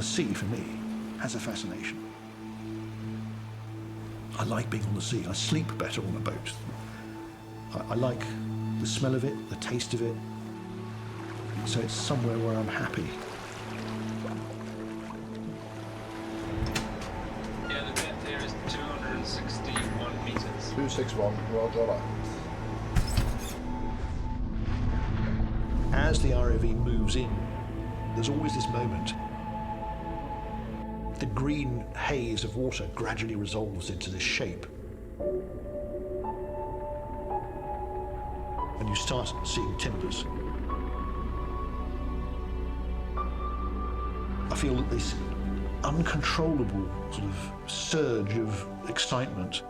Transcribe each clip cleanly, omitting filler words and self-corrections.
the sea, for me, has a fascination. I like being on the sea. I sleep better on a boat. I like the smell of it, the taste of it. So it's somewhere where I'm happy. Yeah, the depth here is 261 metres. 261, roger that. As the ROV moves in, there's always this moment. The green haze of water gradually resolves into this shape. And you start seeing timbers. I feel that this uncontrollable sort of surge of excitement,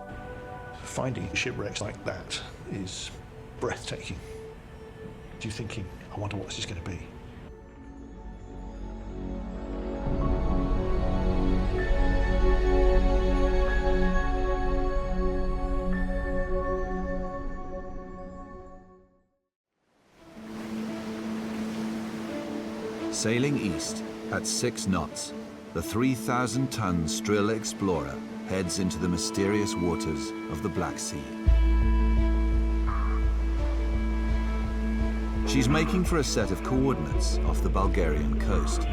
finding shipwrecks like that is breathtaking. You're thinking, I wonder what this is going to be. Sailing east at 6 knots, the 3,000-ton Stril Explorer heads into the mysterious waters of the Black Sea. She's making for a set of coordinates off the Bulgarian coast.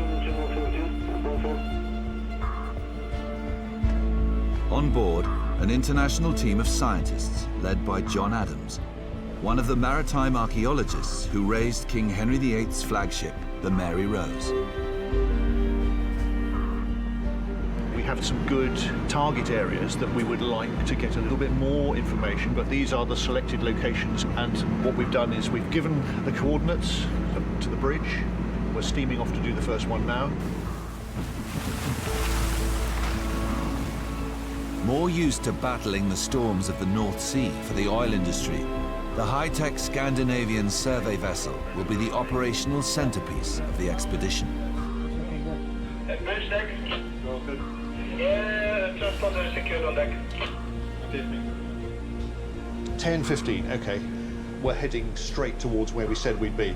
On board, an international team of scientists led by Jon Adams, one of the maritime archaeologists who raised King Henry VIII's flagship, the Mary Rose. We have some good target areas that we would like to get a little bit more information, but these are the selected locations, and what we've done is we've given the coordinates to the bridge. We're steaming off to do the first one now. More used to battling the storms of the North Sea for the oil industry, the high-tech Scandinavian survey vessel will be the operational centerpiece of the expedition. Bridge deck. All good. Yeah, transponder secured on deck. 10:15, okay. We're heading straight towards where we said we'd be.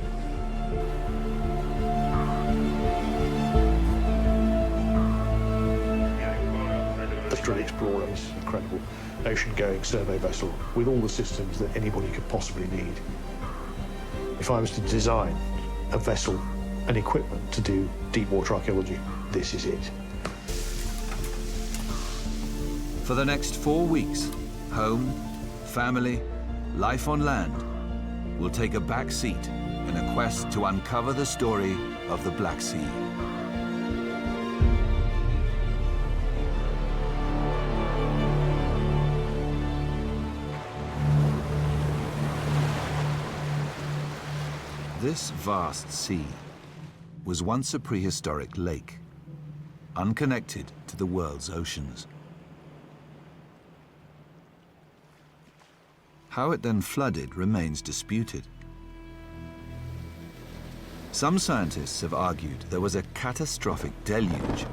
The Stril Explorer is an incredible ocean-going survey vessel with all the systems that anybody could possibly need. If I was to design a vessel and equipment to do deep water archaeology, this is it. For the next 4 weeks, home, family, life on land will take a back seat in a quest to uncover the story of the Black Sea. This vast sea was once a prehistoric lake, unconnected to the world's oceans. How it then flooded remains disputed. Some scientists have argued there was a catastrophic deluge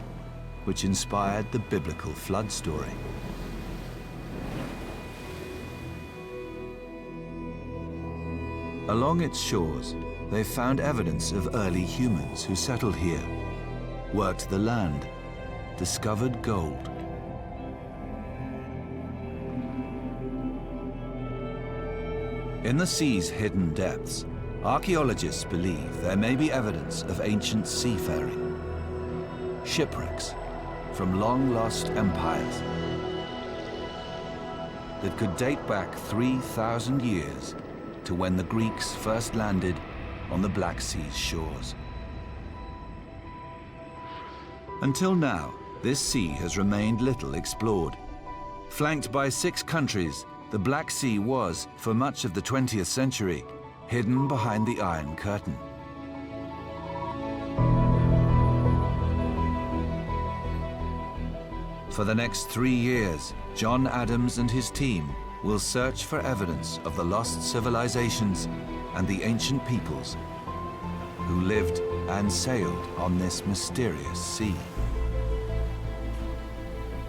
which inspired the biblical flood story. Along its shores, they've found evidence of early humans who settled here, worked the land, discovered gold. In the sea's hidden depths, archaeologists believe there may be evidence of ancient seafaring, shipwrecks from long-lost empires that could date back 3,000 years to when the Greeks first landed on the Black Sea's shores. Until now, this sea has remained little explored. Flanked by 6 countries, the Black Sea was, for much of the 20th century, hidden behind the Iron Curtain. For the next 3 years, Jon Adams and his team will search for evidence of the lost civilizations and the ancient peoples who lived and sailed on this mysterious sea.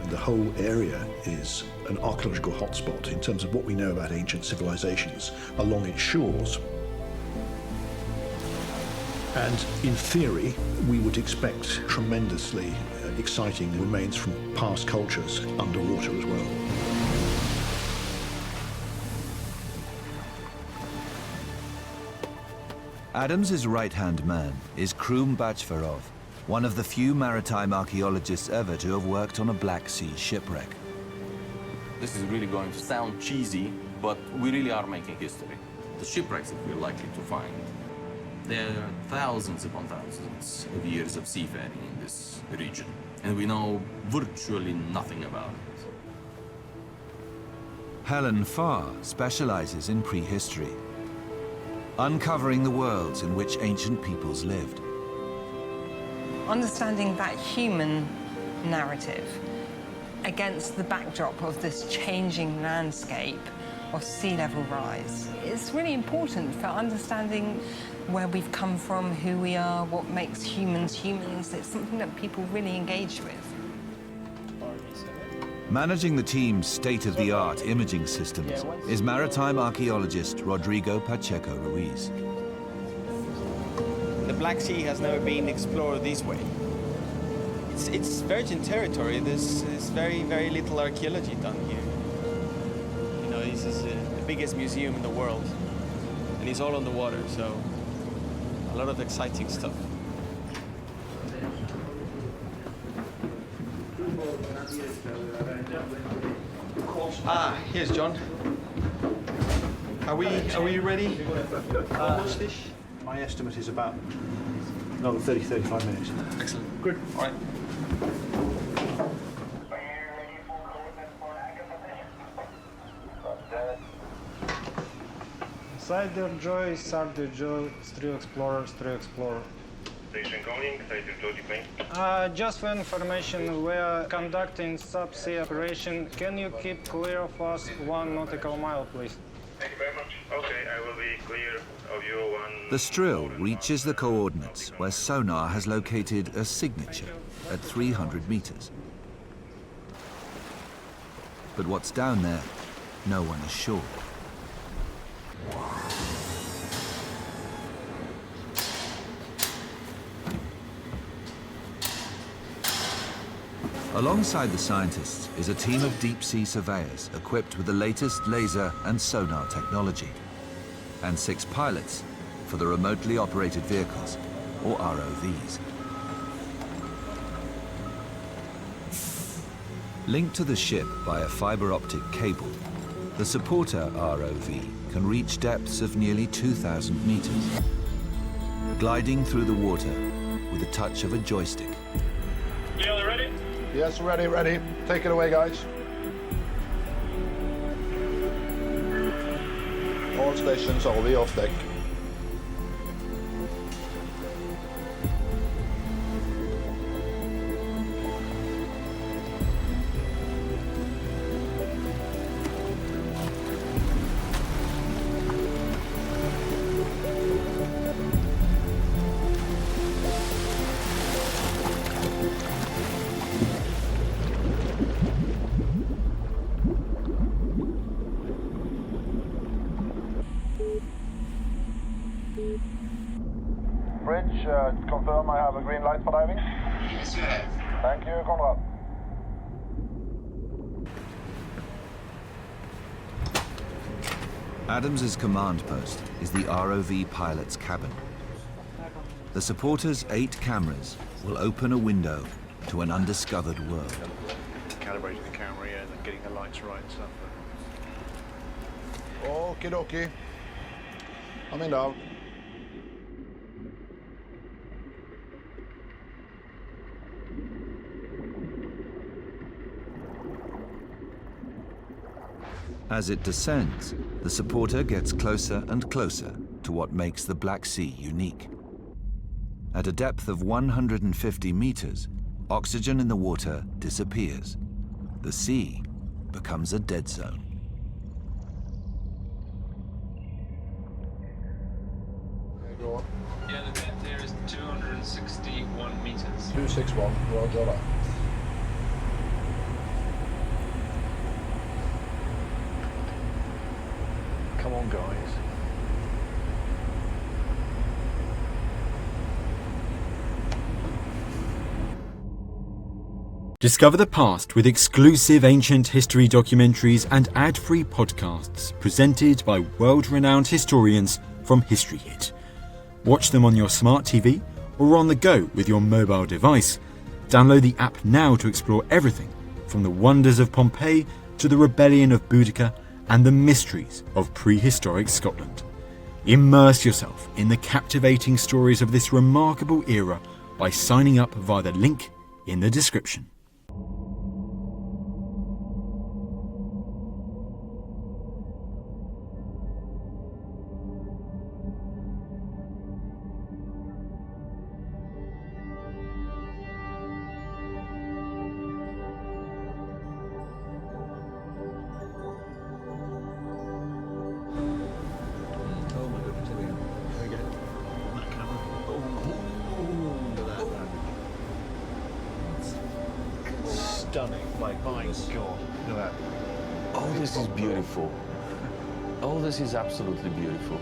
The whole area is an archaeological hotspot in terms of what we know about ancient civilizations along its shores. And in theory, we would expect tremendously exciting remains from past cultures underwater as well. Adams's right-hand man is Krum Bachvarov, one of the few maritime archaeologists ever to have worked on a Black Sea shipwreck. This is really going to sound cheesy, but we really are making history. The shipwrecks that we're likely to find, there are thousands upon thousands of years of seafaring in this region, and we know virtually nothing about it. Helen Farr specializes in prehistory, uncovering the worlds in which ancient peoples lived. Understanding that human narrative against the backdrop of this changing landscape of sea level rise is really important for understanding where we've come from, who we are, what makes humans humans. It's something that people really engage with. Managing the team's state-of-the-art imaging systems is maritime archaeologist Rodrigo Pacheco Ruiz. The Black Sea has never been explored this way. It's virgin territory. There's very, very little archaeology done here. You know, this is the biggest museum in the world, and it's all on the water, so a lot of exciting stuff. Here's John. Are we ready? My estimate is about another 30-35 minutes. Excellent. Good. All right. Cider Joy, Sarder Joy, Strio Explorer, Strio Explorer. Station calling, Cider Joy plane. Just for information, we are conducting subsea operation. Can you keep clear of us 1 nautical mile, please? Thank you very much. Okay, I will be clear of you 1... The Strill reaches the coordinates where sonar has located a signature at 300 meters. But what's down there, no one is sure. Alongside the scientists is a team of deep-sea surveyors equipped with the latest laser and sonar technology, and 6 pilots for the remotely operated vehicles, or ROVs. Linked to the ship by a fiber optic cable, the supporter ROV can reach depths of nearly 2,000 meters, gliding through the water with a touch of a joystick. Leon, ready? Yes, ready, ready. Take it away, guys. All stations OV off deck. Bridge, confirm I have a green light for diving? Yes, you have. Thank you, Conrad. Adams's command post is the ROV pilot's cabin. The supporter's 8 cameras will open a window to an undiscovered world. Calibrating the camera and then getting the lights right and stuff. Okie dokie. I'm in now. As it descends, the supporter gets closer and closer to what makes the Black Sea unique. At a depth of 150 meters, oxygen in the water disappears. The sea becomes a dead zone. Go on. Yeah, the depth here is 261 meters. 261, roger that. Come on, guys. Discover the past with exclusive ancient history documentaries and ad-free podcasts presented by world-renowned historians from History Hit. Watch them on your smart TV or on the go with your mobile device. Download the app now to explore everything from the wonders of Pompeii to the rebellion of Boudica and the mysteries of prehistoric Scotland. Immerse yourself in the captivating stories of this remarkable era by signing up via the link in the description. Stunning, my God, look at that. Oh, this is beautiful. Oh, this is absolutely beautiful.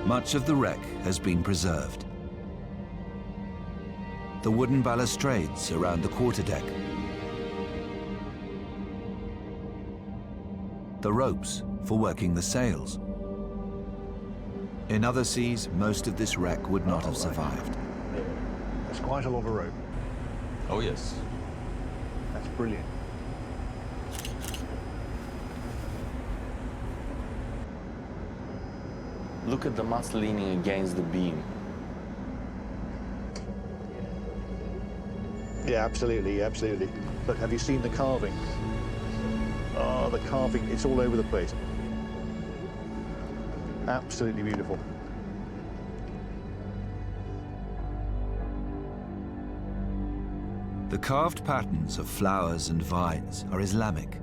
Much of the wreck has been preserved. The wooden balustrades around the quarterdeck, the ropes for working the sails. In other seas, most of this wreck would not have survived. That's quite a lot of rope. Oh, yes. That's brilliant. Look at the mast leaning against the beam. Yeah, absolutely, absolutely. Look, have you seen the carving? Oh, the carving, it's all over the place. Absolutely beautiful. The carved patterns of flowers and vines are Islamic.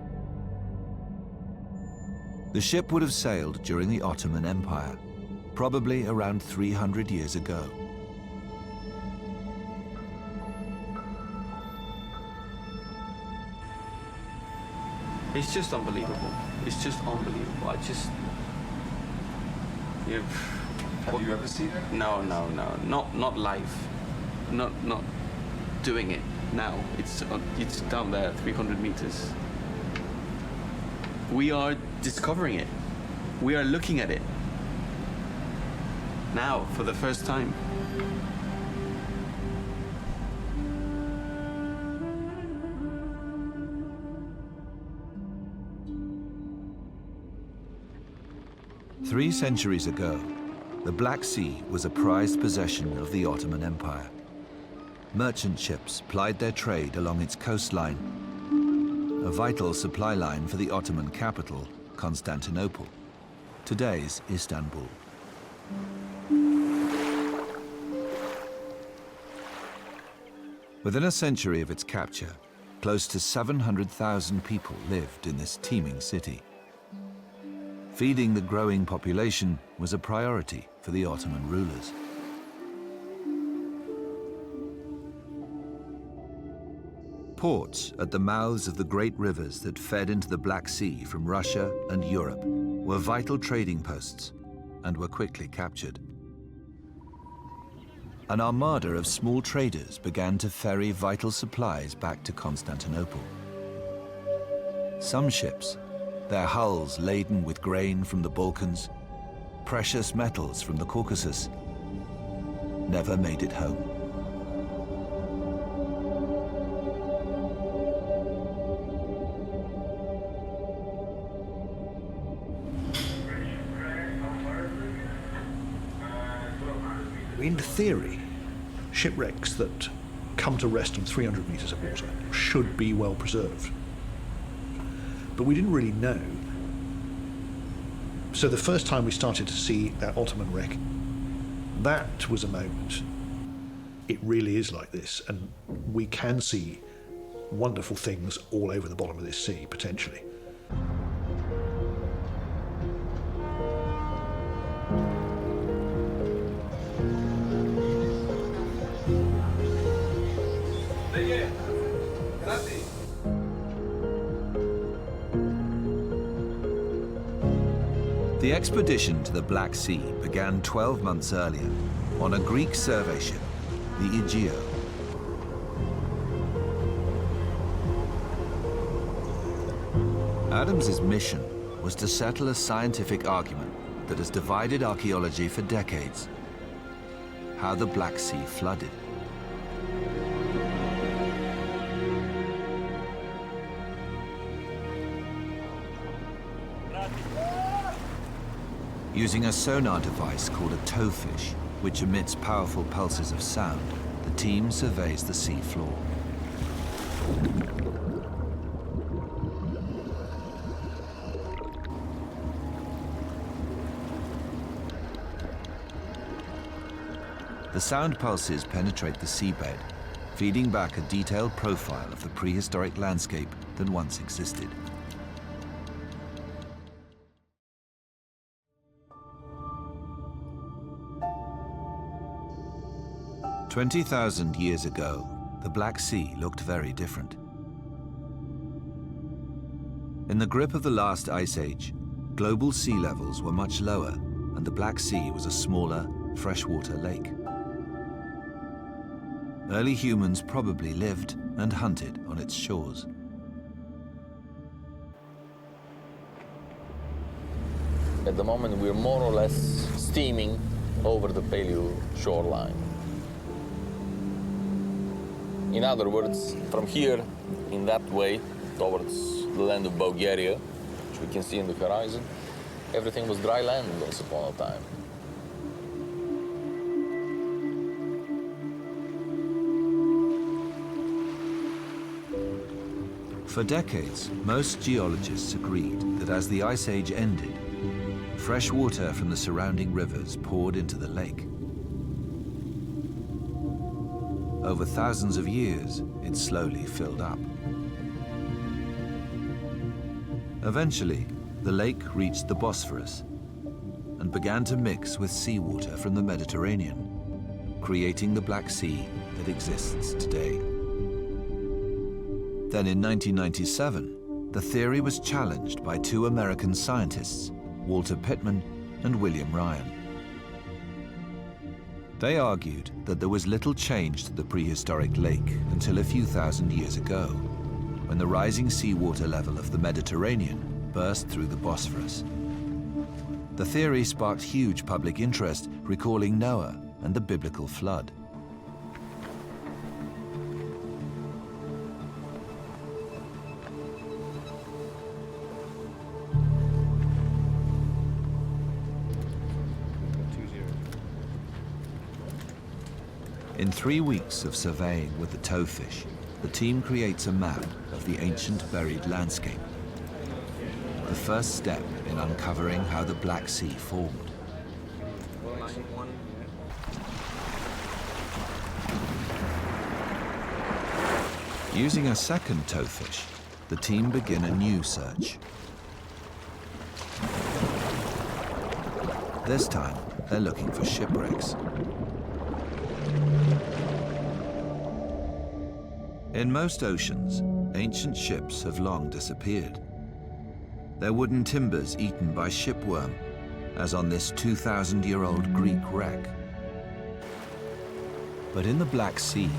The ship would have sailed during the Ottoman Empire, probably around 300 years ago. It's just unbelievable. It's just unbelievable. Have you ever seen it? No, not live, not doing it now. It's down there, 300 meters. We are discovering it. We are looking at it now for the first time. Three centuries ago, the Black Sea was a prized possession of the Ottoman Empire. Merchant ships plied their trade along its coastline, a vital supply line for the Ottoman capital, Constantinople, today's Istanbul. Within a century of its capture, close to 700,000 people lived in this teeming city. Feeding the growing population was a priority for the Ottoman rulers. Ports at the mouths of the great rivers that fed into the Black Sea from Russia and Europe were vital trading posts and were quickly captured. An armada of small traders began to ferry vital supplies back to Constantinople. Some ships, their hulls laden with grain from the Balkans, precious metals from the Caucasus, never made it home. In theory, shipwrecks that come to rest on 300 metres of water should be well preserved. But we didn't really know. So the first time we started to see that Ottoman wreck, that was a moment. It really is like this, and we can see wonderful things all over the bottom of this sea, potentially. The expedition to the Black Sea began 12 months earlier, on a Greek survey ship, the Aegeo. Adams's mission was to settle a scientific argument that has divided archaeology for decades: how the Black Sea flooded. Using a sonar device called a towfish, which emits powerful pulses of sound, the team surveys the sea floor. The sound pulses penetrate the seabed, feeding back a detailed profile of the prehistoric landscape that once existed. "20,000 years ago, the Black Sea looked very different. In the grip of the last ice age, global sea levels were much lower, and the Black Sea was a smaller, freshwater lake. Early humans probably lived and hunted on its shores. At the moment, we're more or less steaming over the paleo shoreline. In other words, from here, in that way, towards the land of Bulgaria, which we can see in the horizon, everything was dry land once upon a time. For decades, most geologists agreed that as the Ice Age ended, fresh water from the surrounding rivers poured into the lake. Over thousands of years, it slowly filled up. Eventually, the lake reached the Bosphorus and began to mix with seawater from the Mediterranean, creating the Black Sea that exists today. Then in 1997, the theory was challenged by two American scientists, Walter Pittman and William Ryan. They argued that there was little change to the prehistoric lake until a few thousand years ago, when the rising seawater level of the Mediterranean burst through the Bosphorus. The theory sparked huge public interest, recalling Noah and the biblical flood. In 3 weeks of surveying with the towfish, the team creates a map of the ancient buried landscape, the first step in uncovering how the Black Sea formed. Using a second towfish, the team begin a new search. This time, they're looking for shipwrecks. In most oceans, ancient ships have long disappeared. Their wooden timbers eaten by shipworm, as on this 2,000-year-old Greek wreck. But in the Black Sea,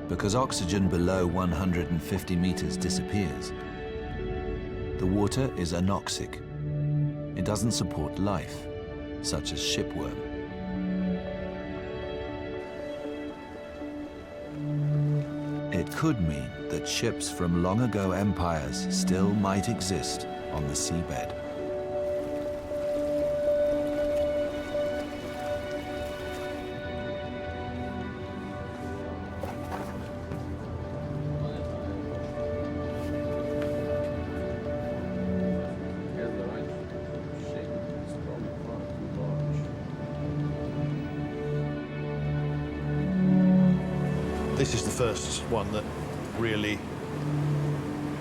because oxygen below 150 meters disappears, the water is anoxic. It doesn't support life, such as shipworm. It could mean that ships from long-ago empires still might exist on the seabed. This is the first one that really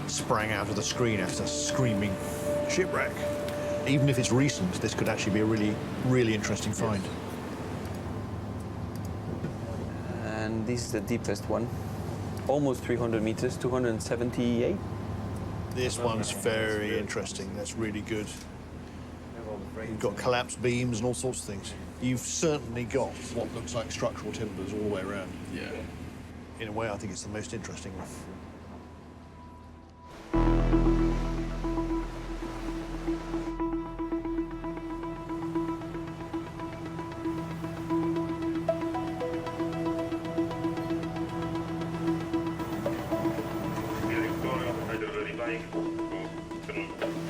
sprang out of the screen after screaming shipwreck. Even if it's recent, this could actually be a really, really interesting find. And this is the deepest one, almost 300 meters, 278. This one's very interesting. That's really good. You've got collapsed beams and all sorts of things. You've certainly got what looks like structural timbers all the way around. Yeah. In a way, I think it's the most interesting one.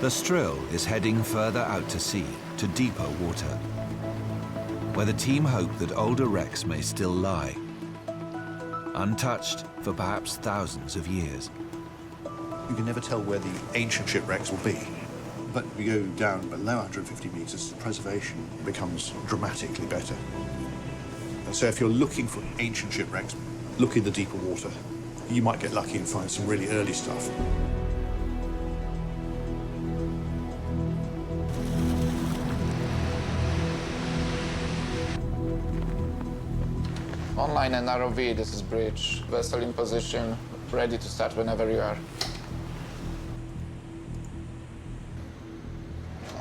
The Strill is heading further out to sea, to deeper water, where the team hope that older wrecks may still lie, untouched for perhaps thousands of years. You can never tell where the ancient shipwrecks will be, but if you go down below 150 metres, preservation becomes dramatically better. And so if you're looking for ancient shipwrecks, look in the deeper water. You might get lucky and find some really early stuff. Online and ROV, this is bridge. Vessel in position, ready to start whenever you are.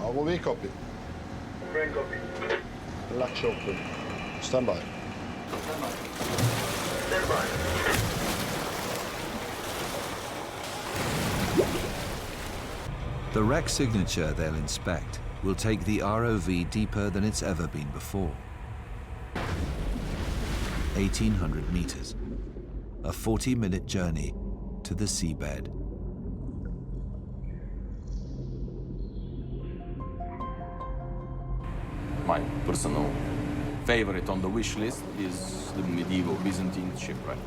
ROV copy. Crane copy. Latch open. Stand by. Stand by. The wreck signature they'll inspect will take the ROV deeper than it's ever been before. 1,800 meters, a 40-minute journey to the seabed. My personal favorite on the wish list is the medieval Byzantine shipwreck.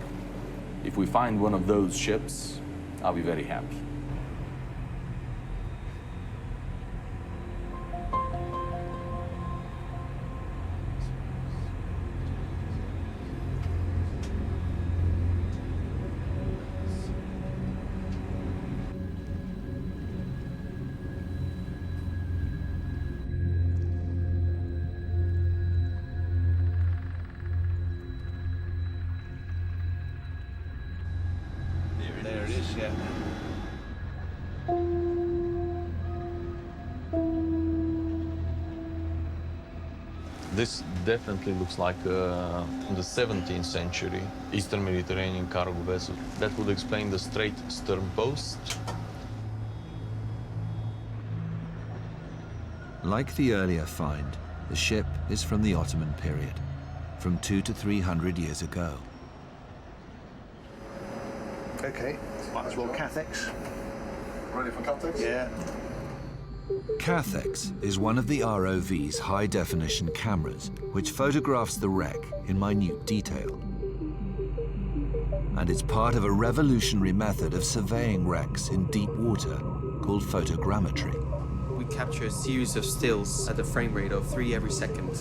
If we find one of those ships, I'll be very happy. There it is, yeah. This definitely looks like the 17th century Eastern Mediterranean cargo vessel. That would explain the straight stern post. Like the earlier find, the ship is from the Ottoman period, from 200 to 300 years ago. Okay, might as well cathex. Ready for cathex? Yeah. Cathex is one of the ROV's high-definition cameras, which photographs the wreck in minute detail. And it's part of a revolutionary method of surveying wrecks in deep water called photogrammetry. We capture a series of stills at a frame rate of 3 every second.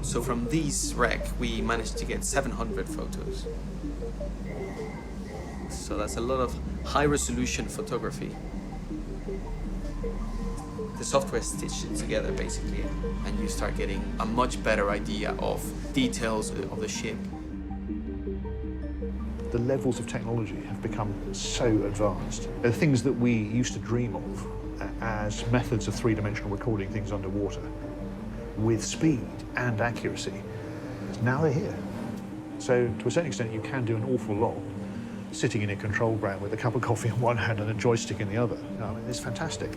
So from these wreck, we managed to get 700 photos. So that's a lot of high-resolution photography. The software stitched it together, basically, and you start getting a much better idea of details of the ship. The levels of technology have become so advanced. They're things that we used to dream of as methods of three-dimensional recording things underwater with speed and accuracy. Now they're here. So to a certain extent, you can do an awful lot sitting in a control ground with a cup of coffee in one hand and a joystick in the other. I mean, it's fantastic.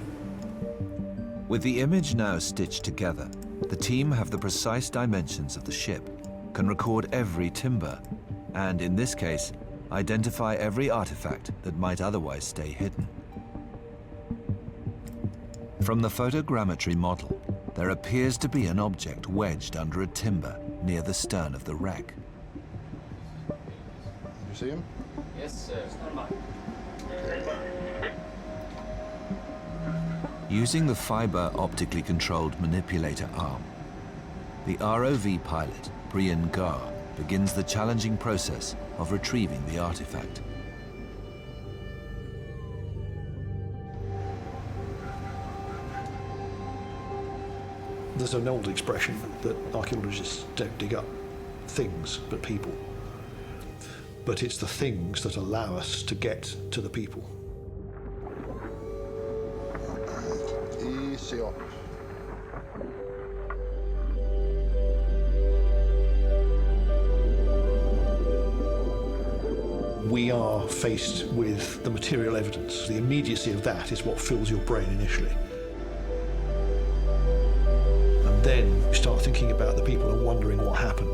With the image now stitched together, the team have the precise dimensions of the ship, can record every timber, and in this case, identify every artifact that might otherwise stay hidden. From the photogrammetry model, there appears to be an object wedged under a timber near the stern of the wreck. You see him? Yes, sir. Stand by. Using the fiber optically controlled manipulator arm, the ROV pilot, Brian Gar, begins the challenging process of retrieving the artifact. There's an old expression that archaeologists don't dig up things, but people. But it's the things that allow us to get to the people. Easy up. we are faced with the material evidence. The immediacy of that is what fills your brain initially. And then you start thinking about the people and wondering what happened.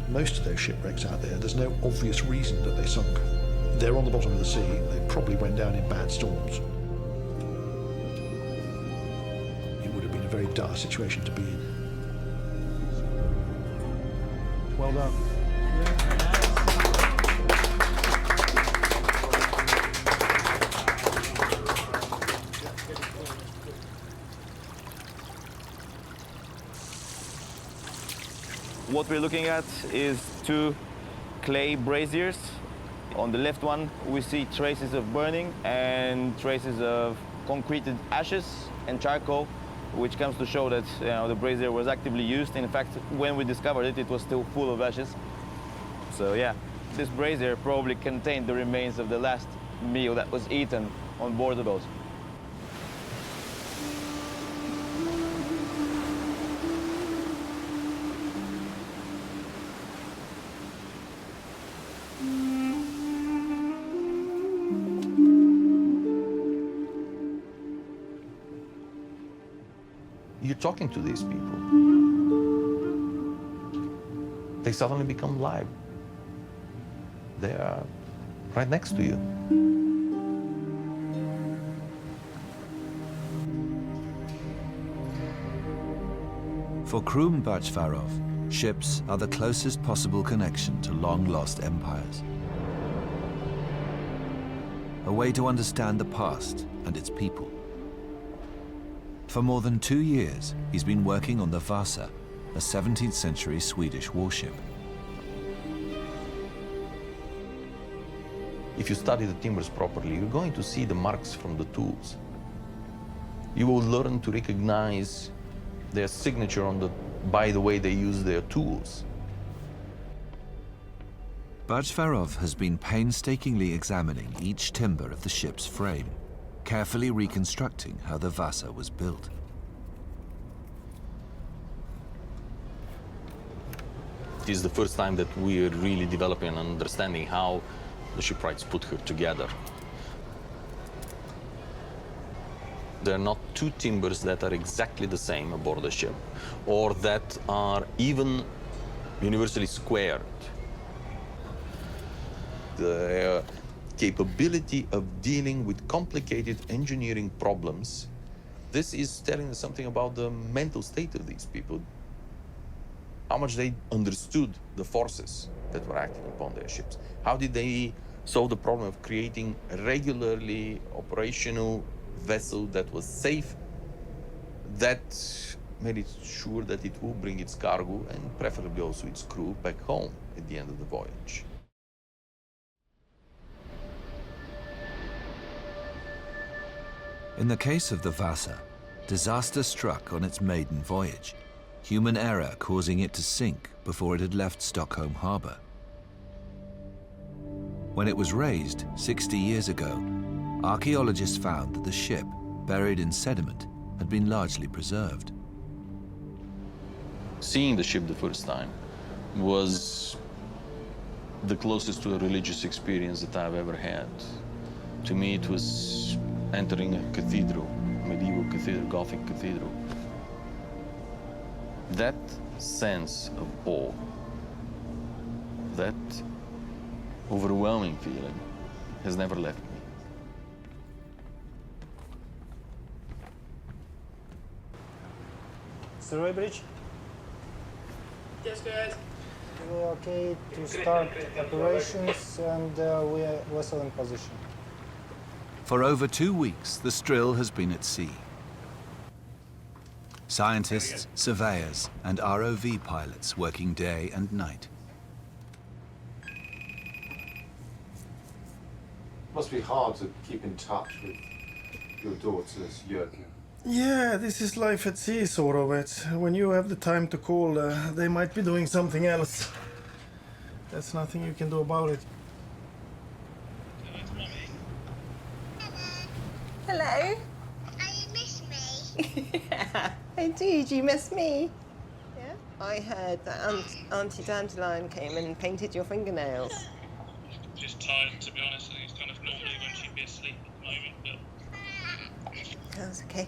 Most of those shipwrecks out there, there's no obvious reason that they sunk. They're on the bottom of the sea. They probably went down in bad storms. It would have been a very dire situation to be in. Well done. What we're looking at is two clay braziers. On the left one, we see traces of burning and traces of concreted ashes and charcoal, which comes to show that the brazier was actively used. In fact, when we discovered it, it was still full of ashes. So yeah, this brazier probably contained the remains of the last meal that was eaten on board the boat. You're talking to these people. They suddenly become live. They are right next to you. For Krum Bachvarov, ships are the closest possible connection to long-lost empires. A way to understand the past and its people. For more than 2 years, he's been working on the Vasa, a 17th century Swedish warship. If you study the timbers properly, you're going to see the marks from the tools. You will learn to recognize their signature by the way they use their tools. Bachvarov has been painstakingly examining each timber of the ship's frame, carefully reconstructing how the Vasa was built. It is the first time that we are really developing and understanding how the shipwrights put her together. There are not two timbers that are exactly the same aboard the ship, or that are even universally squared. The capability of dealing with complicated engineering problems, this is telling us something about the mental state of these people, how much they understood the forces that were acting upon their ships. How did they solve the problem of creating a regularly operational vessel that was safe, that made it sure that it will bring its cargo and preferably also its crew back home at the end of the voyage. In the case of the Vasa, disaster struck on its maiden voyage, human error causing it to sink before it had left Stockholm harbour. When it was raised 60 years ago, archaeologists found that the ship, buried in sediment, had been largely preserved. Seeing the ship the first time was the closest to a religious experience that I've ever had. To me, it was entering a cathedral, medieval cathedral, Gothic cathedral. That sense of awe, that overwhelming feeling has never left me. Survey bridge? Yes, guys. We're okay to start operations and we are vessel in position. For over 2 weeks, the Strill has been at sea. Scientists, surveyors, and ROV pilots working day and night. Must be hard to keep in touch with your daughters, Jürgen. Yeah, this is life at sea, sort of. It's when you have the time to call, they might be doing something else. There's nothing you can do about it. Hello. Oh, you miss me? Yeah, I do. Do you miss me? Yeah? I heard that Auntie Dandelion came and painted your fingernails. Just tired, to be honest. I think it's kind of normally when she'd be asleep at the moment, but... That's okay.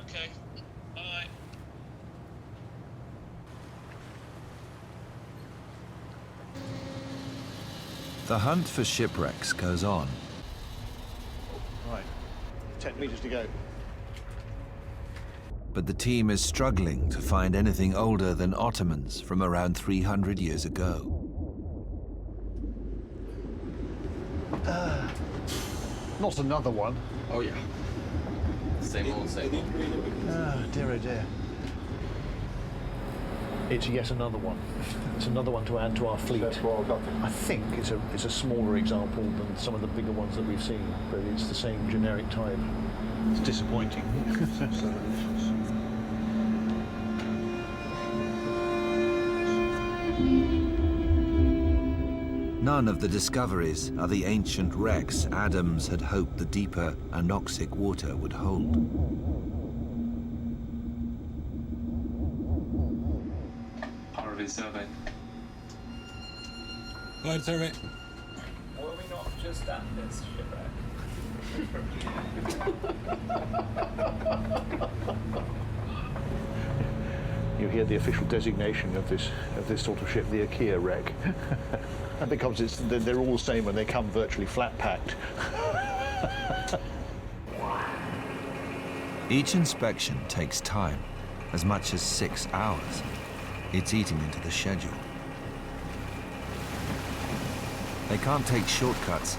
Okay. Bye. The hunt for shipwrecks goes on. Right, 10 metres to go. But the team is struggling to find anything older than Ottomans from around 300 years ago. Not another one. Oh yeah. Same old, same old. Ah, dear oh dear. It's yet another one. It's another one to add to our fleet. I think it's a smaller example than some of the bigger ones that we've seen, but it's the same generic type. It's disappointing. None of the discoveries are the ancient wrecks Adams had hoped the deeper anoxic water would hold. ROV survey. Right, survey. Were we not just at this You hear the official designation of this sort of ship, the IKEA wreck. And because they're all the same when they come virtually flat packed. Each inspection takes time, as much as 6 hours. It's eating into the schedule. They can't take shortcuts.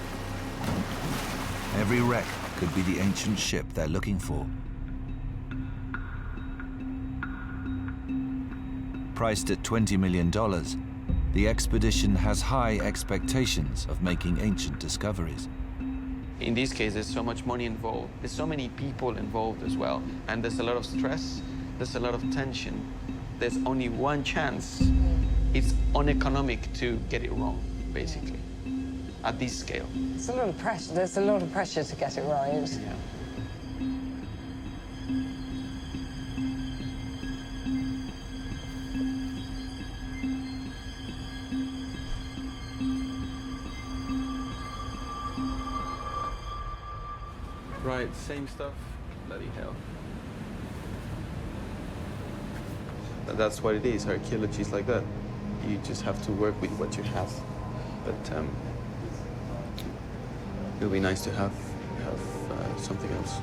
Every wreck could be the ancient ship they're looking for. Priced at $20 million, the expedition has high expectations of making ancient discoveries. In this case, there's so much money involved. There's so many people involved as well. And there's a lot of stress. There's a lot of tension. There's only one chance. It's uneconomic to get it wrong, basically, at this scale. It's a lot of pressure. There's a lot of pressure to get it right. Yeah. Right, same stuff. Bloody hell. That's what it is. Archaeology is like that. You just have to work with what you have. But it would be nice to have something else.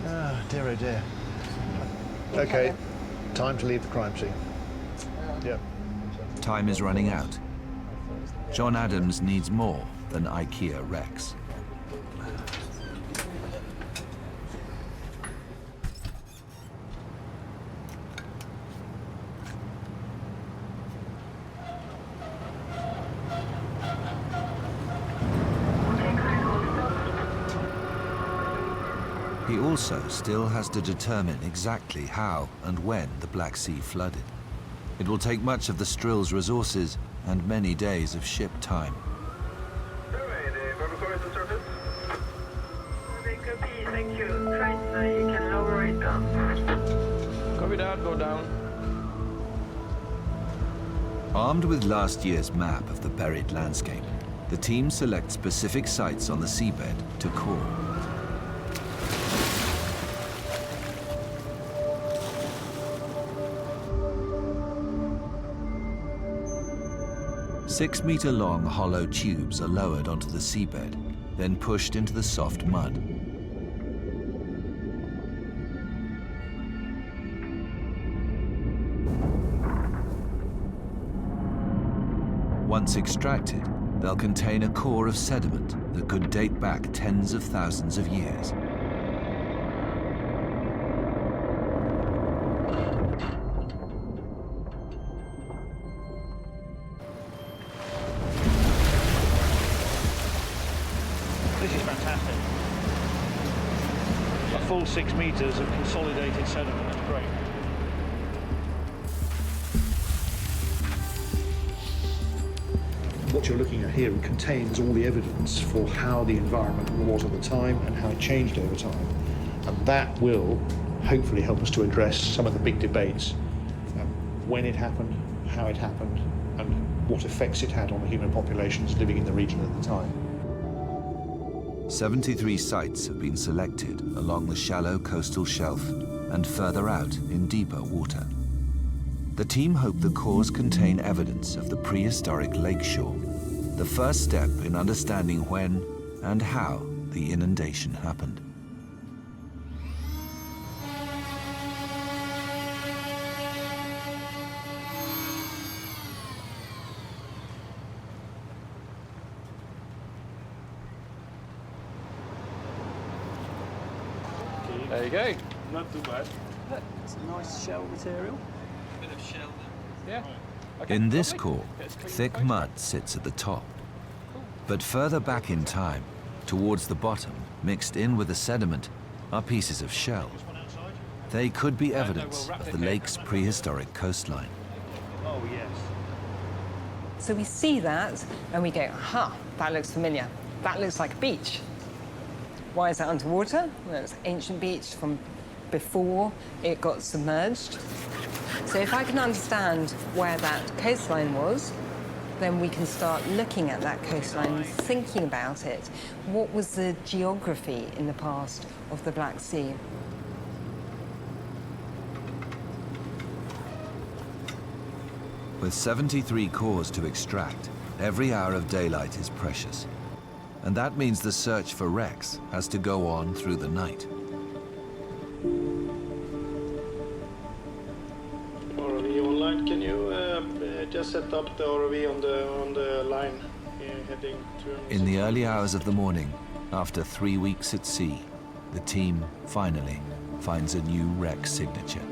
Ah, dear oh dear. Okay, time to leave the crime scene. Yep. Time is running out. Jon Adams needs more than IKEA wrecks. He also still has to determine exactly how and when the Black Sea flooded. It will take much of the Strill's resources and many days of ship time. Survey, the laboratory to surface. They copy, thank you. Right now you can lower it down. Copy that, go down. Armed with last year's map of the buried landscape, the team selects specific sites on the seabed to core. Six-meter-long hollow tubes are lowered onto the seabed, then pushed into the soft mud. Once extracted, they'll contain a core of sediment that could date back tens of thousands of years. This is fantastic. A full 6 meters of consolidated sediment, that's great. What you're looking at here contains all the evidence for how the environment was at the time and how it changed over time. And that will hopefully help us to address some of the big debates. When it happened, how it happened, and what effects it had on the human populations living in the region at the time. 73 sites have been selected along the shallow coastal shelf and further out in deeper water. The team hope the cores contain evidence of the prehistoric lakeshore, the first step in understanding when and how the inundation happened. There you go. Not too bad. It's a nice shell material. Bit of shell there. Yeah. In this core, thick mud sits at the top. But further back in time, towards the bottom, mixed in with the sediment, are pieces of shell. They could be evidence of the lake's prehistoric coastline. Oh, yes. So we see that and we go, aha, that looks familiar. That looks like a beach. Why is that underwater? Well, it's ancient beach from before it got submerged. So if I can understand where that coastline was, then we can start looking at that coastline, thinking about it. What was the geography in the past of the Black Sea? With 73 cores to extract, every hour of daylight is precious. And that means the search for wrecks has to go on through the night. ROV online, can you just set up the ROV on the line heading to... In the early hours of the morning, after 3 weeks at sea, the team finally finds a new wreck signature.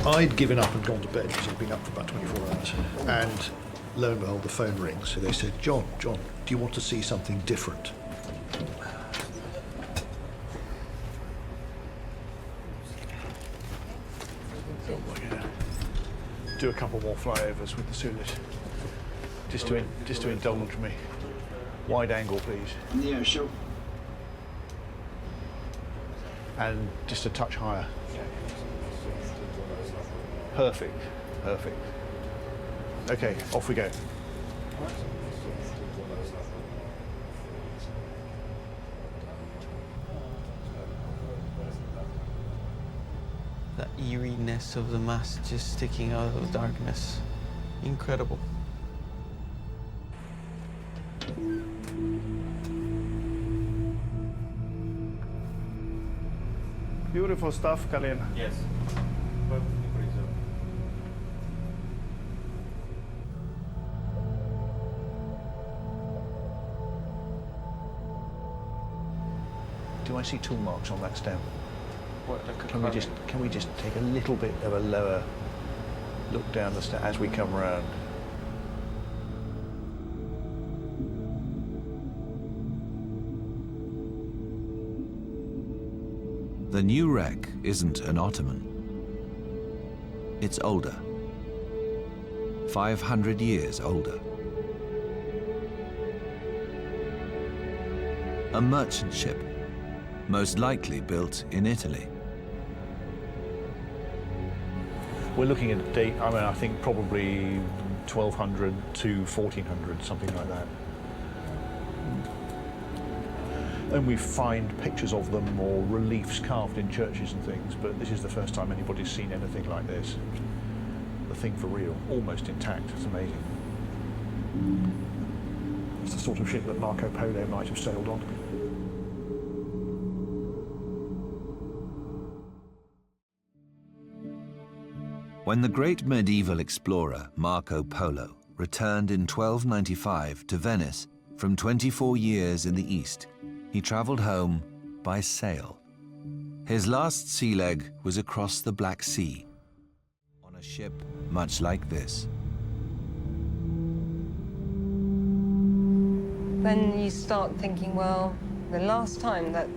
I'd given up and gone to bed because I'd been up for about 24 hours. And lo and behold, the phone rings. So they said, John, do you want to see something different? We're going to do a couple more flyovers with the Sulis. Just to indulge me. Wide angle, please. Yeah, sure. And just a touch higher. Perfect, perfect. Okay, off we go. The eeriness of the mast just sticking out of the darkness. Incredible. Beautiful stuff, Kalin. Yes. Do I see tool marks on that stem? What, like a Can we just take a little bit of a lower look down the stem as we come round? The new wreck isn't an Ottoman. It's older. 500 years older. A merchant ship, most likely built in Italy. We're looking at a date, I think probably 1200 to 1400, something like that. And we find pictures of them or reliefs carved in churches and things, but this is the first time anybody's seen anything like this. The thing for real, almost intact. It's amazing. It's the sort of ship that Marco Polo might have sailed on. When the great medieval explorer Marco Polo returned in 1295 to Venice from 24 years in the East, he traveled home by sail. His last sea leg was across the Black Sea, on a ship much like this. Then you start thinking, well, the last time that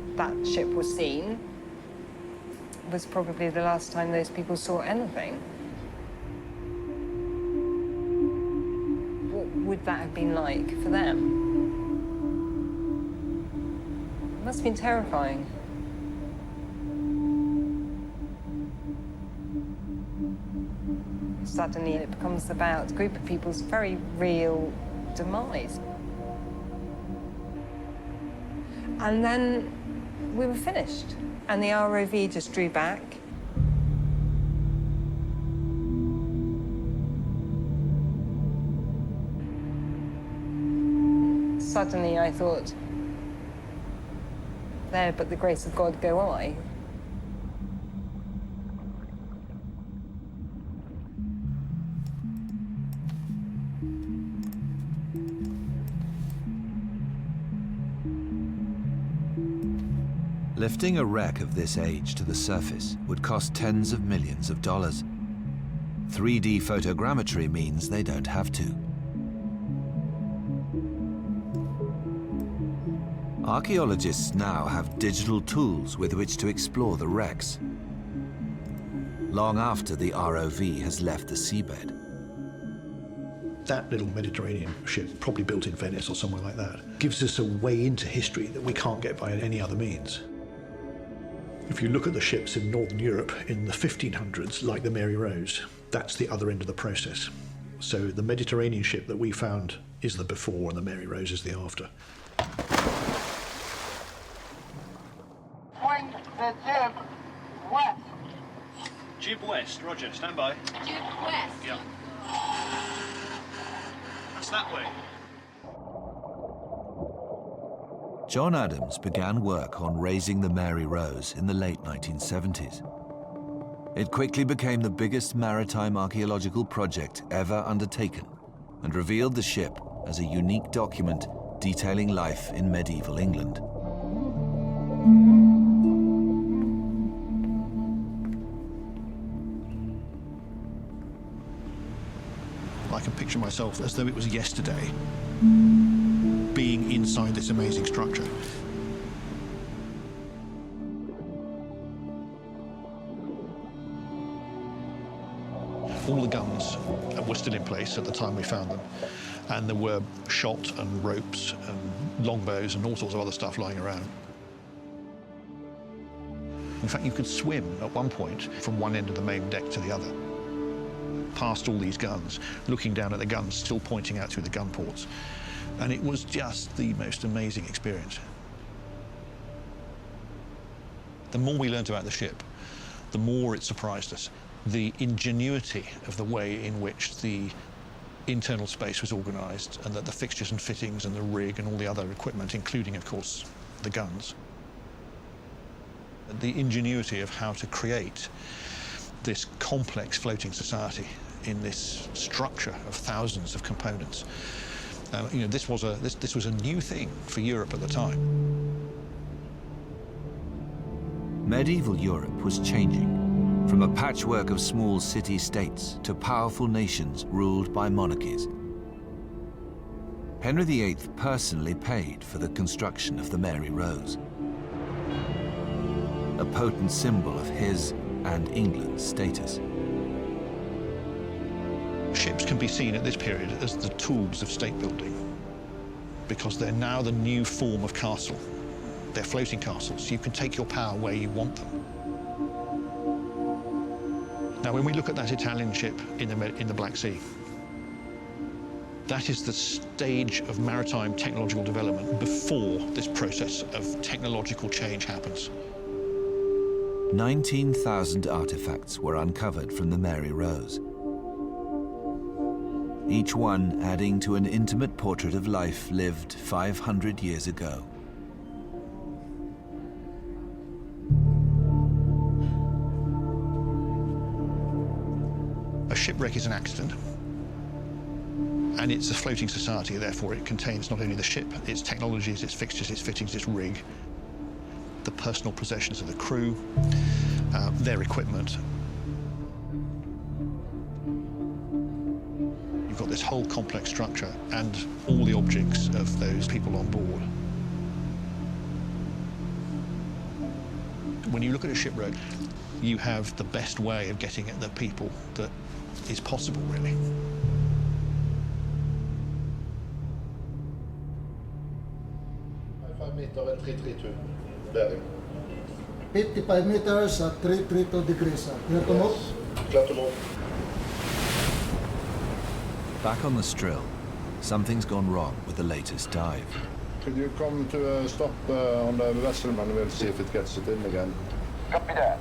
ship was seen was probably the last time those people saw anything. What would that have been like for them? It must have been terrifying. Suddenly it becomes about a group of people's very real demise. And then we were finished, and the ROV just drew back. Suddenly I thought, there but the grace of God go I. Lifting a wreck of this age to the surface would cost tens of millions of dollars. 3D photogrammetry means they don't have to. Archaeologists now have digital tools with which to explore the wrecks, long after the ROV has left the seabed. That little Mediterranean ship, probably built in Venice or somewhere like that, gives us a way into history that we can't get by any other means. If you look at the ships in Northern Europe in the 1500s, like the Mary Rose, that's the other end of the process. So the Mediterranean ship that we found is the before and the Mary Rose is the after. Point the jib west. Jib west, roger, stand by. Jib west. Yeah. That's that way. Jon Adams began work on raising the Mary Rose in the late 1970s. It quickly became the biggest maritime archaeological project ever undertaken and revealed the ship as a unique document detailing life in medieval England. I can picture myself as though it was yesterday, being inside this amazing structure. All the guns were still in place at the time we found them, and there were shot and ropes and longbows and all sorts of other stuff lying around. In fact, you could swim at one point from one end of the main deck to the other, past all these guns, looking down at the guns still pointing out through the gun ports. And it was just the most amazing experience. The more we learned about the ship, the more it surprised us. The ingenuity of the way in which the internal space was organised, and that the fixtures and fittings and the rig and all the other equipment, including, of course, the guns. The ingenuity of how to create this complex floating society in this structure of thousands of components. You know, this was a new thing for Europe at the time. Medieval Europe was changing, from a patchwork of small city-states to powerful nations ruled by monarchies. Henry VIII personally paid for the construction of the Mary Rose, a potent symbol of his and England's status. Ships can be seen at this period as the tools of state building, because they're now the new form of castle. They're floating castles. You can take your power where you want them. Now, when we look at that Italian ship in the Black Sea, that is the stage of maritime technological development before this process of technological change happens. 19,000 artifacts were uncovered from the Mary Rose, each one adding to an intimate portrait of life lived 500 years ago. A shipwreck is an accident, and it's a floating society, therefore it contains not only the ship, its technologies, its fixtures, its fittings, its rig, the personal possessions of the crew, their equipment. You've got this whole complex structure and all the objects of those people on board. When you look at a shipwreck, you have the best way of getting at the people that is possible, really. meter at 332 bearing. 55 meters at 332 degrees. Clear to move? Clear to move. Back on the Strill, something's gone wrong with the latest dive. Could you come to a stop on the vessel and we'll see if it gets it in again. Copy that.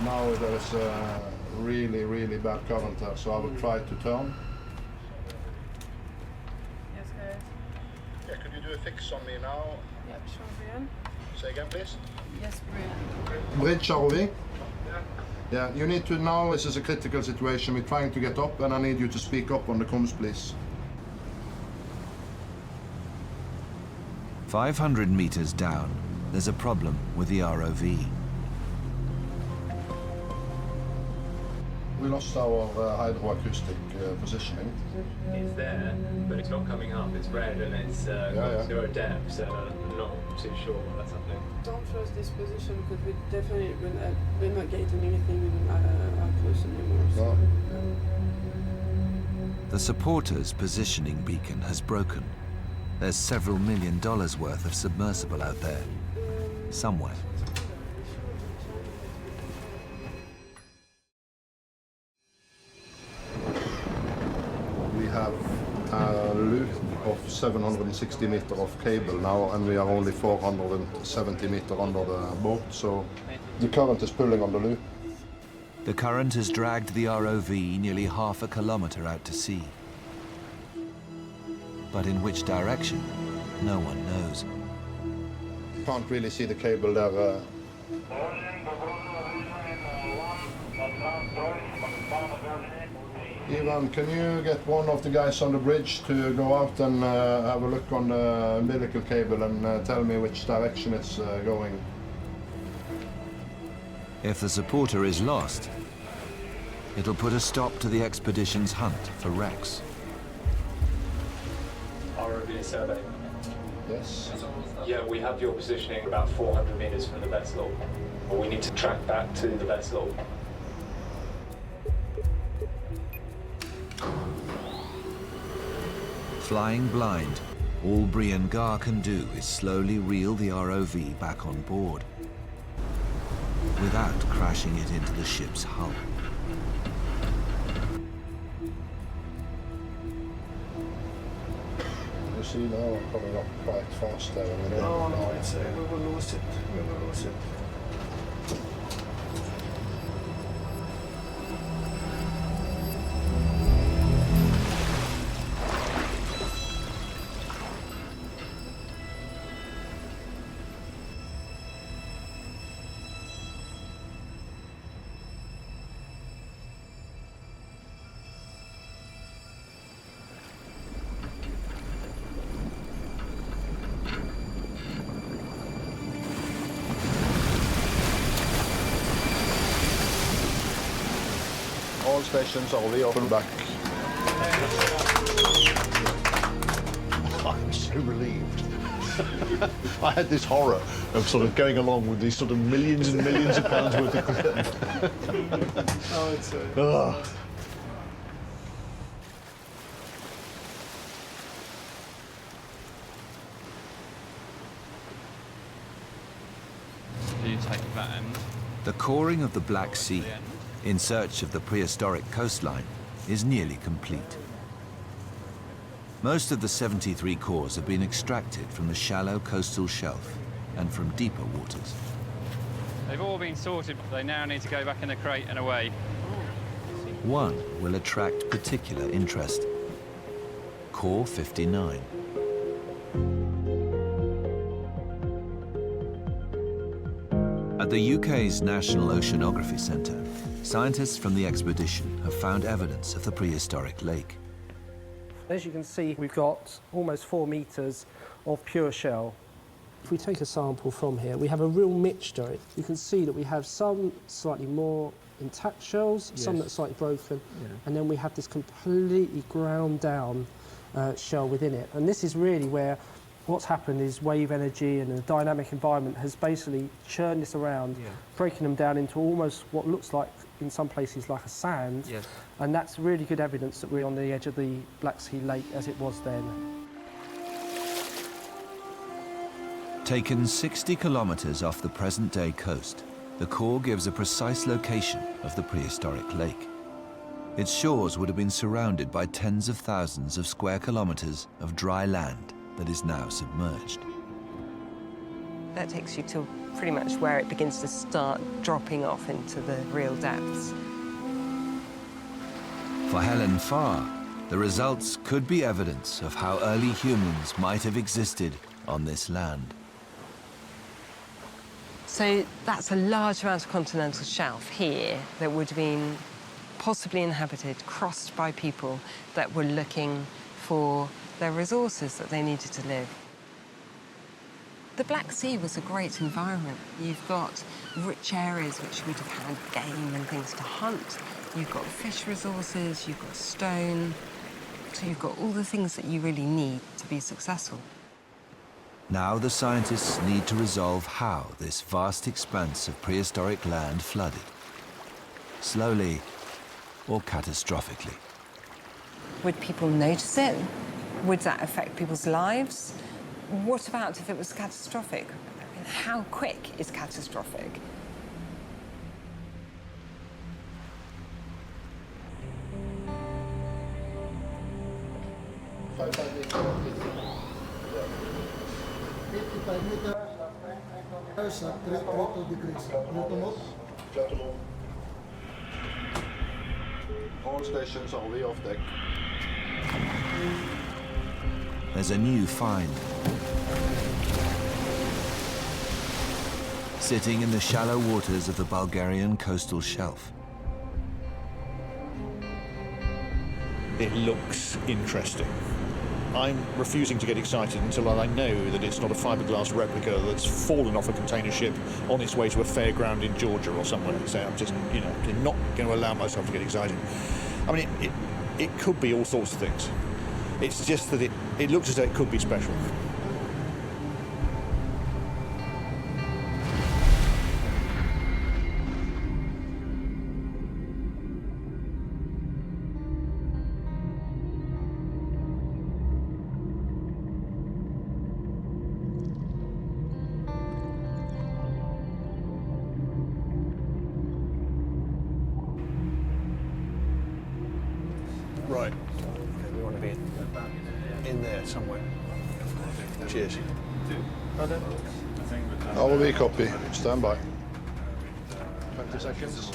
Now there's a really bad current here, so I will try to turn. Yes, guys. Yeah, could you do a fix on me now? Yep, sure, Brian. Say again, please. Yes, Brian. Bridge ROV? Yeah, you need to now, this is a critical situation, we're trying to get up and I need you to speak up on the comms, please. 500 meters down, there's a problem with the ROV. We lost our hydroacoustic positioning. It's there, but it's not coming up. It's red and it's zero depth, so I'm not too sure what that's happening. Don't trust this position because we definitely we're not getting anything close anymore. So. The supporter's positioning beacon has broken. There's several $1 million worth of submersible out there, somewhere. We have a loop of 760 meters of cable now, and we are only 470 meters under the boat, so the current is pulling on the loop. The current has dragged the ROV nearly half a kilometre out to sea. But in which direction, no one knows. You can't really see the cable there. Ivan, can you get one of the guys on the bridge to go out and have a look on the umbilical cable and tell me which direction it's going? If the supporter is lost, it'll put a stop to the expedition's hunt for wrecks. ROV survey. Yes. Yeah, we have your positioning about 400 meters from the vessel. We need to track back to the vessel. Flying blind, all Brian Gar can do is slowly reel the ROV back on board, without crashing it into the ship's hull. You see now I'm coming up quite fast there. No, it's, we will lose it. We will lose it. All stations are reopened back. I'm so relieved. I had this horror of sort of going along with these sort of millions and millions of pounds worth of equipment. Oh, it's You take that end. The coring of the Black Sea, in search of the prehistoric coastline, is nearly complete. Most of the 73 cores have been extracted from the shallow coastal shelf and from deeper waters. They've all been sorted, but they now need to go back in the crate and away. One will attract particular interest. Core 59. At the UK's National Oceanography Centre, scientists from the expedition have found evidence of the prehistoric lake. As you can see, we've got almost 4 metres of pure shell. If we take a sample from here, we have a real mixture. You can see that we have some slightly more intact shells, some that are slightly broken, and then we have this completely ground down shell within it. And this is really where what's happened is wave energy and the dynamic environment has basically churned this around, breaking them down into almost what looks like in some places like a sand. Yes. And that's really good evidence that we're on the edge of the Black Sea Lake as it was then. Taken 60 kilometres off the present-day coast, the core gives a precise location of the prehistoric lake. Its shores would have been surrounded by tens of thousands of square kilometres of dry land that is now submerged. That takes you to pretty much where it begins to start dropping off into the real depths. For Helen Farr, the results could be evidence of how early humans might have existed on this land. So that's a large amount of continental shelf here that would have been possibly inhabited, crossed by people that were looking for their resources that they needed to live. The Black Sea was a great environment. You've got rich areas which would have had game and things to hunt. You've got fish resources, you've got stone. So you've got all the things that you really need to be successful. Now the scientists need to resolve how this vast expanse of prehistoric land flooded. Slowly or catastrophically. Would people notice it? Would that affect people's lives? What about if it was catastrophic? I mean, how quick is catastrophic? All stations are way off deck. There's a new find. Sitting in the shallow waters of the Bulgarian coastal shelf. It looks interesting. I'm refusing to get excited until I know that it's not a fiberglass replica that's fallen off a container ship on its way to a fairground in Georgia or somewhere. So I'm just, not going to allow myself to get excited. I mean, it could be all sorts of things. It's just that it looks as though it could be special. Right. Okay, we want to be in there somewhere. Cheers. Our V copy. Stand by. 20 seconds.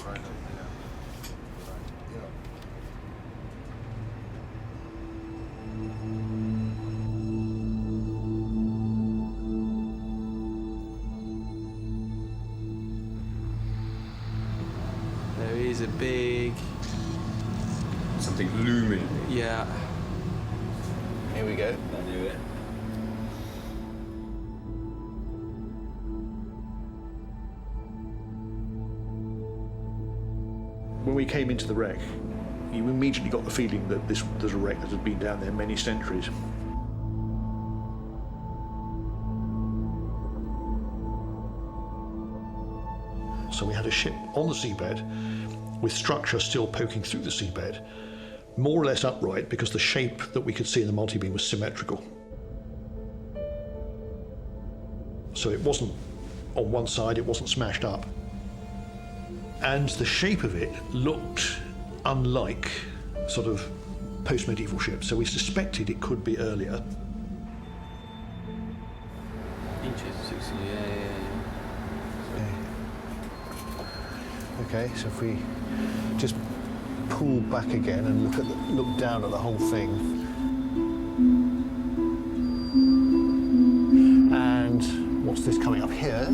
There is a big... something looming. Yeah. Here we go. When we came into the wreck, you immediately got the feeling that there's a wreck that had been down there many centuries. So we had a ship on the seabed with structure still poking through the seabed, more or less upright because the shape that we could see in the multi-beam was symmetrical. So it wasn't on one side, it wasn't smashed up. And the shape of it looked unlike sort of post-medieval ships, so we suspected it could be earlier. Inches, Okay, so if we just pull back again and look down at the whole thing. And what's this coming up here?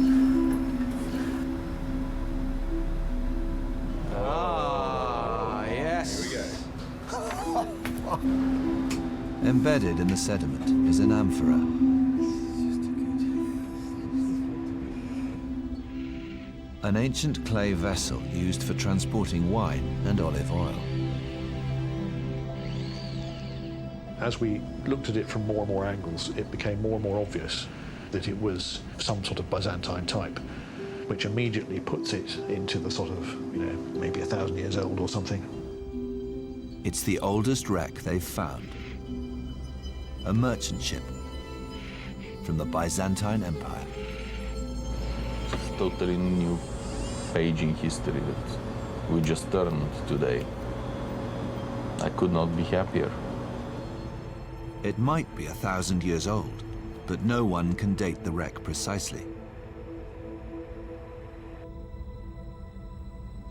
Ah, yes. Here we go. Embedded in the sediment is an amphora. An ancient clay vessel used for transporting wine and olive oil. As we looked at it from more and more angles, it became more and more obvious that it was some sort of Byzantine type. which immediately puts it into the sort of, maybe 1,000 years old or something. It's the oldest wreck they've found. A merchant ship from the Byzantine Empire. It's a totally new page in history that we just turned today. I could not be happier. It might be 1,000 years old, but no one can date the wreck precisely.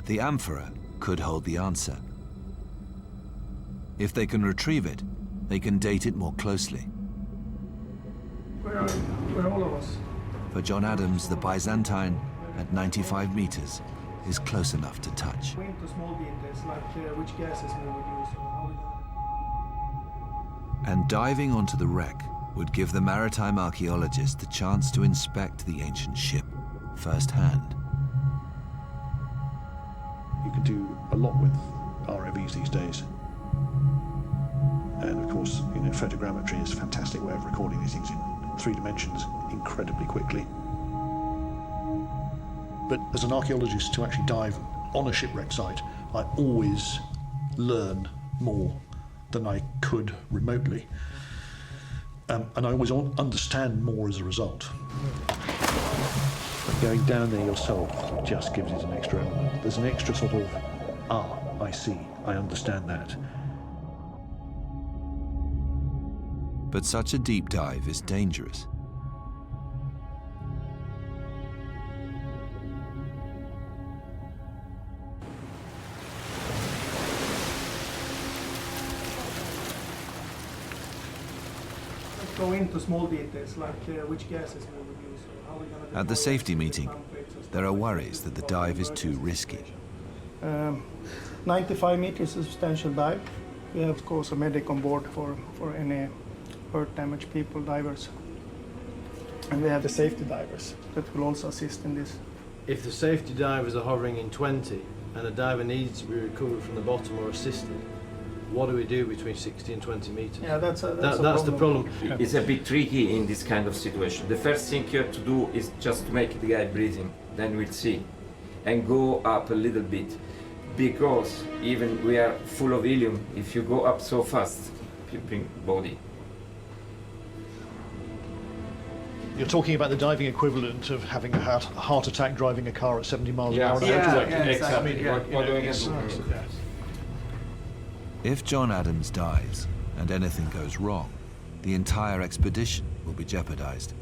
The amphora could hold the answer. If they can retrieve it, they can date it more closely. Where are all of us? For Jon Adams, the Byzantine, at 95 meters, is close enough to touch. Go into small details, like which gases we would use or how we And diving onto the wreck would give the maritime archaeologist the chance to inspect the ancient ship firsthand. You can do a lot with ROVs these days. And of course, photogrammetry is a fantastic way of recording these things in 3 dimensions incredibly quickly. But as an archaeologist, to actually dive on a shipwreck site, I always learn more than I could remotely. And I always understand more as a result. But going down there yourself just gives it an extra element. There's an extra sort of, I see, I understand that. But such a deep dive is dangerous. go into small details like which gases we would use or how we're going to. At the safety meeting, there are worries that the dive is too risky. 95 meters is a substantial dive. We have, of course, a medic on board for any hurt, damaged people, divers. And we have the safety divers that will also assist in this. If the safety divers are hovering in 20 and a diver needs to be recovered from the bottom or assisted, what do we do between 60 and 20 meters? Yeah, that's the problem. It's a bit tricky in this kind of situation. The first thing you have to do is just to make the guy breathing, then we'll see. And go up a little bit, because even we are full of helium, if you go up so fast, you bring body. You're talking about the diving equivalent of having a heart attack driving a car at 70 miles an hour. Exactly. If Jon Adams dies and anything goes wrong, the entire expedition will be jeopardized.